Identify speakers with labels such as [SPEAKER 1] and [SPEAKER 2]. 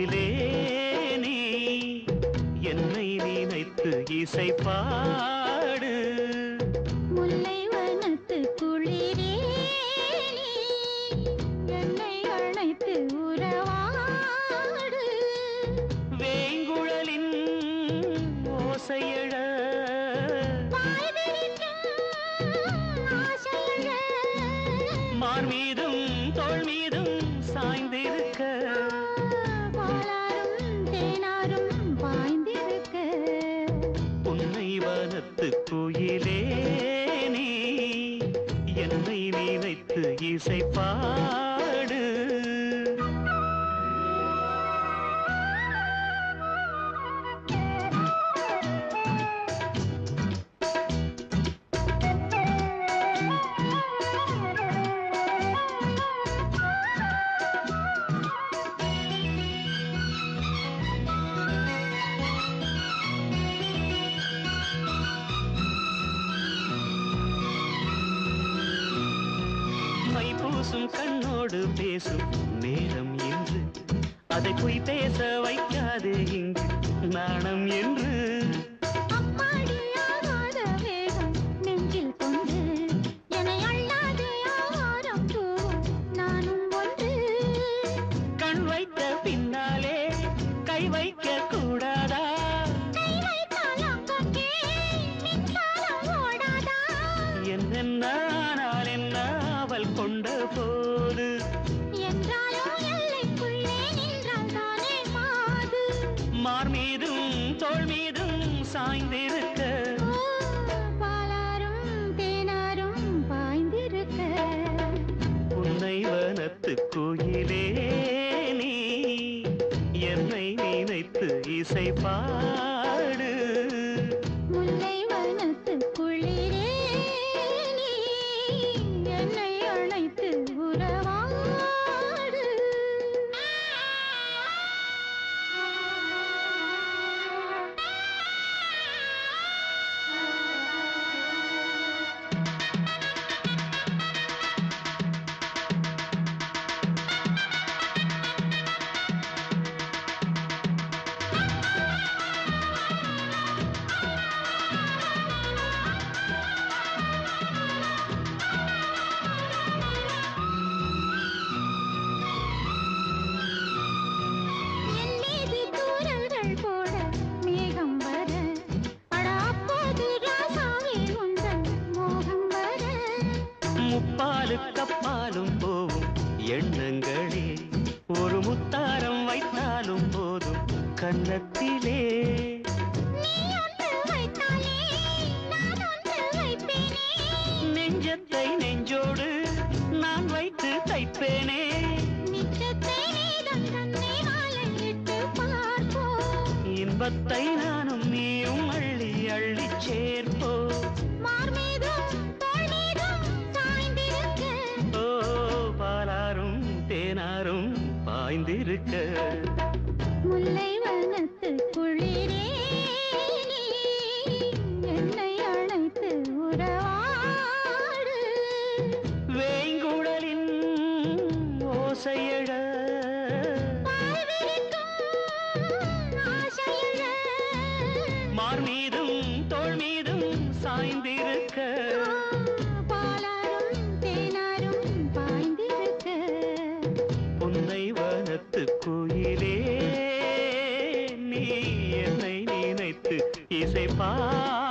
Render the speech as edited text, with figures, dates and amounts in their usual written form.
[SPEAKER 1] குயிலே நீ என்னை நினைத்து இசை பாடு.
[SPEAKER 2] முல்லை வனத்து குளிரே நீ என்னை அழைத்து உறவாடு.
[SPEAKER 1] வேங்குழலின் ஓசையழ மார் மீதும் தோள் மீதும் சாய்ந்திருக்க
[SPEAKER 2] பாலாரும் தேனாரும் பாய்ந்திருக்க.
[SPEAKER 1] உன்னை வனத்து குயிலே நீ என்னை நினைத்து இசை பாடு. மைபூசும் கண்ணோடு பேசும் நேரம் என்று அதை பொய் பேச வைக்காது இங்கு நாணம் என்று.
[SPEAKER 2] அம்மாடியாகாத வேகம் நெஞ்சில் கொண்டு என்னை அள்ளாது ஆவாரம் தூவும் நானும் ஒன்று.
[SPEAKER 1] கண் வைத்த பின்னாலே கை வைக்க கூடாதா?
[SPEAKER 2] கை வைத்தால் அங்கே மின்சாரம் ஓடாதா?
[SPEAKER 1] என்னென்னால் என்ன அவள் கொண்ட போது
[SPEAKER 2] என்றாலும் எல்லைக்குள்ளே நின்றால் தானே மாது.
[SPEAKER 1] மார் மீதும் தோள் மீதும் சாய்ந்திருக்க
[SPEAKER 2] பாலாரும் தேனாரும் பாய்ந்திருக்க.
[SPEAKER 1] உன்னை வனத்து குயிலே நீ என்னை நினைத்து இசை பாடு.
[SPEAKER 2] முல்லை வனத்து குளிரே நீ என்னை அழைத்து உறவாடு. என் மீது தூறல்கள் போட மேகம் வர, அட அப்போது ராசாவே உந்தன் மோகம் வர.
[SPEAKER 1] முப்பாலு கப்பாலும் போவும் எண்ணங்களே ஒரு முத்தாரம் வைத்தாலும் போதும் கன்னத்திலே.
[SPEAKER 2] நீ ஒன்று வைத்தாலே நான் ஒன்று வைப்பேனே.
[SPEAKER 1] நெஞ்சத்தை நெஞ்சோடு நான் வைத்து தைப்பேனே.
[SPEAKER 2] நிச்சத்தை நீதம் தன்னை மாலையிட்டு பார்ப்போம்.
[SPEAKER 1] இன்பத்தை நானும் நீயும் அள்ளி அள்ளி சேர்ப்போ.
[SPEAKER 2] மார் மீதும் தோள் மீதும் சாய்ந்திருக்க.
[SPEAKER 1] ஓ பாலாரும் தேனாரும் பாய்ந்திருக்க.
[SPEAKER 2] முல்லை வனத்து குளிரே நீ என்னை அழைத்து உறவாடு.
[SPEAKER 1] வேங்குழலின் ஓசையழ
[SPEAKER 2] ஆசையழ
[SPEAKER 1] மார் மீதும் தோள் மீதும் சாய்ந்திருக்க.
[SPEAKER 2] பாலாரும் தேனாரும் பாய்ந்திருக்க.
[SPEAKER 1] உன்னை வனத்து குயிலே நீ என்னை நினைத்து இசை பாடு.